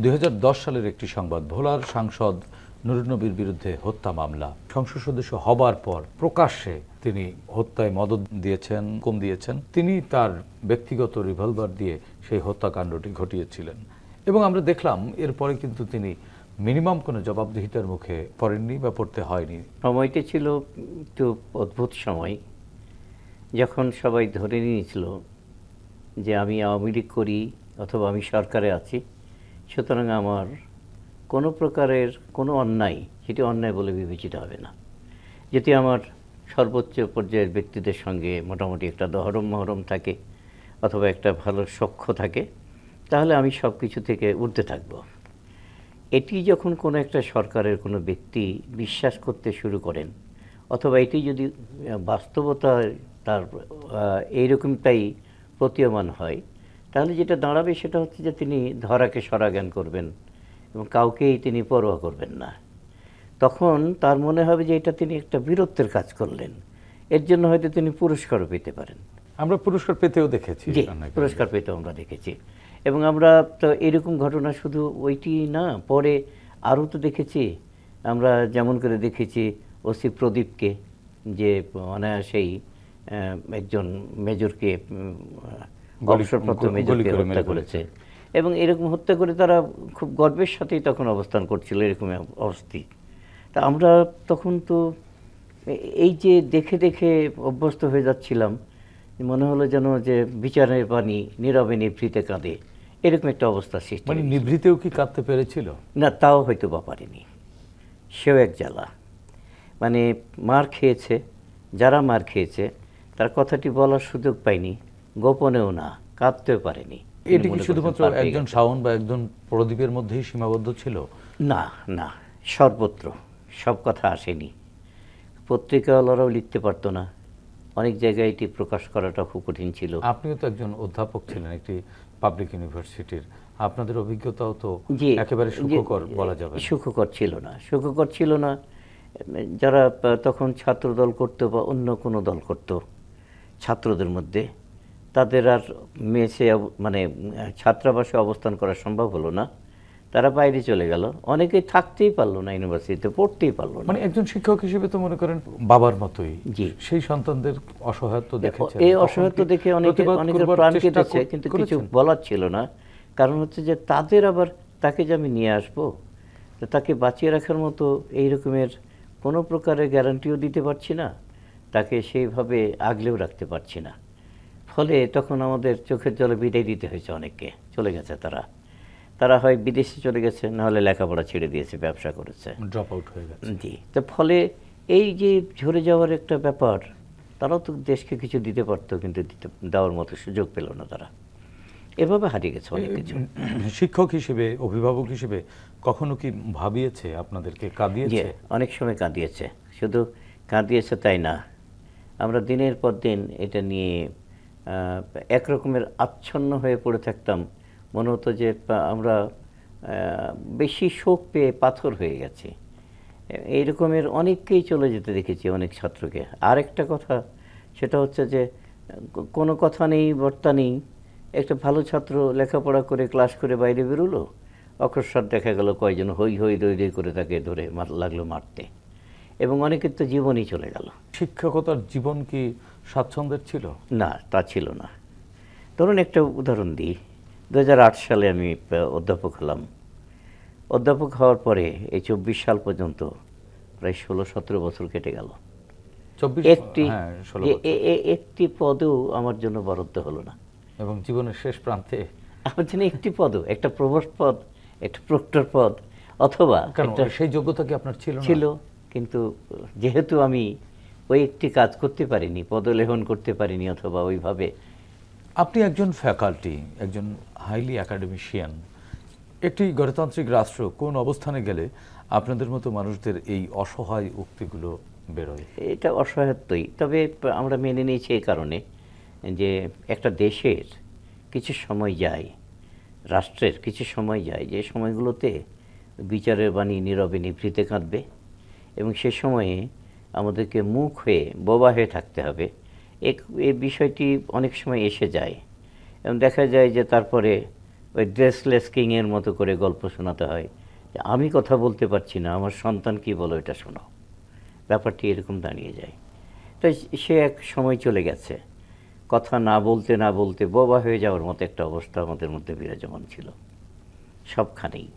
2010 সালের একটি সংবাদ, ভোলার সাংসদ নুরুন নবীর বিরুদ্ধে হত্যা মামলা। সংসদ সদস্য হবার পর প্রকাশ্যে তিনি হত্যায় মদদ দিয়েছেন, হুকুম দিয়েছেন। তিনি তার ব্যক্তিগত রিভলভার দিয়ে সেই হত্যাকাণ্ডটি ঘটিয়েছিলেন এবং আমরা দেখলাম এরপরে কিন্তু তিনি মিনিমাম কোনো জবাবদিহিতার মুখে পড়েননি বা পড়তে হয়নি। সময়টি ছিল একটু অদ্ভুত সময়, যখন সবাই ধরে নিয়েছিল যে আমি আওয়ামী লীগ করি অথবা আমি সরকারে আছি, সুতরাং আমার কোনো প্রকারের কোনো অন্যায় সেটি অন্যায় বলে বিবেচিত হবে না। যদি আমার সর্বোচ্চ পর্যায়ের ব্যক্তিদের সঙ্গে মোটামুটি একটা দহরম মহরম থাকে অথবা একটা ভালো সখ্য থাকে, তাহলে আমি সব কিছু থেকে ঊর্ধ্বে থাকব। এটি যখন কোনো একটা সরকারের কোনো ব্যক্তি বিশ্বাস করতে শুরু করেন, অথবা এটি যদি বাস্তবতায় তার এইরকমটাই প্রতীয়মান হয়, তাহলে যেটা দাঁড়াবে সেটা হচ্ছে যে তিনি ধরাকে সরা জ্ঞান করবেন এবং কাউকেই তিনি পরোয়া করবেন না। তখন তার মনে হবে যে এটা তিনি একটা বীরত্বের কাজ করলেন, এর জন্য হয়তো তিনি পুরস্কারও পেতে পারেন। আমরা পুরস্কার পেতেও দেখেছি, পুরস্কার পেতেও আমরা দেখেছি। এবং আমরা তো এরকম ঘটনা শুধু ওইটি না, পরে আরও তো দেখেছি আমরা, যেমন করে দেখেছি ওসি প্রদীপকে, যে অনায়াসেই একজন মেজরকে, অবসরপ্রাপ্ত মেজরকে হত্যা করেছে। এবং এরকম হত্যা করে তারা খুব গর্বের সাথেই তখন অবস্থান করছিল, এরকম অবস্থি। তা আমরা তখন তো এই যে দেখে দেখে অভ্যস্ত হয়ে যাচ্ছিলাম, মনে হলো যেন যে বিচারের পানি নীরবে নিভৃতে কাঁদে, এরকম একটা অবস্থা সৃষ্টি। মানে নিভৃতেও কি কাঁদতে পেরেছিল? না, তাও হয়তো বা পারেনি। সেও এক জ্বালা। মানে মার খেয়েছে, যারা মার খেয়েছে তার কথাটি বলার সুযোগ পায়নি, গোপনেও না, কাঁদতেও পারেনি। এটি কি শুধুমাত্র একজন শাওন বা একজন প্রদীপের মধ্যেই সীমাবদ্ধ ছিল? না না, সর্বত্র সব কথা আসেনি। পত্রিকাওয়ালারাও লিখতে পারতো না, অনেক জায়গায় এটি প্রকাশ করাটা খুব কঠিন ছিল। আপনিও তো একজন অধ্যাপক ছিলেন একটি পাবলিক ইউনিভার্সিটির, আপনাদের অভিজ্ঞতাও তো একেবারে সুখকর বলা যাবে। সুখকর ছিল না, সুখকর ছিল না। যারা তখন ছাত্র দল করতো বা অন্য কোনো দল করত ছাত্রদের মধ্যে, তাদের আর মেসে মানে ছাত্রাবাসে অবস্থান করা সম্ভব হলো না, তারা বাইরে চলে গেল। অনেকেই থাকতেই পারলো না, ইউনিভার্সিটিতে পড়তেই পারলো না। মানে একজন শিক্ষক হিসেবে তো মনে করেন বাবার মতোই সেই সন্তানদের অসহায়ত্ব দেখেছেন। এই অসহায়ত্ব দেখে অনেকের প্রাণ কেটেছে, কিন্তু কিছু বলার ছিল না। কারণ হচ্ছে যে তাদের আবার তাকে যে আমি নিয়ে আসবো, তাকে বাঁচিয়ে রাখার মতো এই রকমের কোনো প্রকারের গ্যারান্টিও দিতে পারছি না, তাকে সেইভাবে আগলেও রাখতে পারছি না। ফলে তখন আমাদের চোখের জলে বিদায় দিতে হয়েছে। অনেককে চলে গেছে, তারা হয় বিদেশে চলে গেছে, নাহলে লেখাপড়া ছেড়ে দিয়েছে, ব্যবসা করেছে, ড্রপ আউট হয়ে গেছে। জি। তো ফলে এই যে ঝরে যাওয়ার একটা ব্যাপার, তারাও তো দেশকে কিছু দিতে পারতো, কিন্তু দেওয়ার মতো সুযোগ পেল না। তারা এভাবে হারিয়ে গেছে অনেক কিছু। শিক্ষক হিসেবে, অভিভাবক হিসেবে কখনো কি ভাবিয়েছে, আপনাদেরকে কাঁদিয়েছে? অনেক সময় কাঁদিয়েছে। শুধু কাঁদিয়েছে তাই না, আমরা দিনের পর দিন এটা নিয়ে একরকমের আচ্ছন্ন হয়ে পড়ে থাকতাম। মনে হতো যে আমরা বেশি শোক পেয়ে পাথর হয়ে গেছি। এই রকমের অনেককেই চলে যেতে দেখেছি, অনেক ছাত্রকে। আরেকটা কথা, সেটা হচ্ছে যে কোনো কথা নেই, বার্তা নেই। একটা ভালো ছাত্র লেখাপড়া করে ক্লাস করে বাইরে বেরোলো, অকস্মাৎ দেখা গেল কয়েকজন হই হই দই দই করে তাকে ধরে লাগলো মারতে, এবং অনেকের তো জীবনই চলে গেল। শিক্ষকতার জীবন কি স্বাচ্ছন্দ্যের ছিল? না, তা ছিল না। ধরুন একটা উদাহরণ দিই। 2008 সালে আমি অধ্যাপক হলাম। অধ্যাপক হওয়ার পরে এই 24 সাল পর্যন্ত প্রায় 16-17 বছর কেটে গেল। একটি পদও আমার জন্য বরাদ্দ হলো না। এবং জীবনের শেষ প্রান্তে আমার জন্য একটি পদও, একটা প্রভোস্ট পদ, একটা প্রক্টর পদ, অথবা সেই যোগ্যতা কি আপনার ছিল? ছিল, কিন্তু যেহেতু আমি ওই একটি কাজ করতে পারিনি, পদলেহন করতে পারিনি, অথবা ওইভাবে। আপনি একজন ফ্যাকাল্টি, একজন হাইলি অ্যাকাডেমিশিয়ান। একটি গণতান্ত্রিক রাষ্ট্র কোন অবস্থানে গেলে আপনাদের মতো মানুষদের এই অসহায় উক্তিগুলো বেরোয়? এটা অসহায়ত্বই। তবে আমরা মেনে নিয়েছি এই কারণে যে একটা দেশের কিছু সময় যায়, রাষ্ট্রের কিছু সময় যায়, যে সময়গুলোতে বিচারের বাণী নীরবে নিভৃতে কাঁদবে, এবং সে সময়ে আমাদেরকে মুখ হয়ে বোবা হয়ে থাকতে হবে। এই বিষয়টি অনেক সময় এসে যায়, এবং দেখা যায় যে তারপরে ওই ড্রেসলেস কিংয়ের মতো করে গল্প শোনাতে হয় যে আমি কথা বলতে পারছি না, আমার সন্তান কি বলো এটা শোনো। ব্যাপারটি এরকম দাঁড়িয়ে যায়। তো সে এক সময় চলে গেছে, কথা না বলতে না বলতে বোবা হয়ে যাওয়ার মতো একটা অবস্থা আমাদের মধ্যে বিরাজমান ছিল সবখানেই।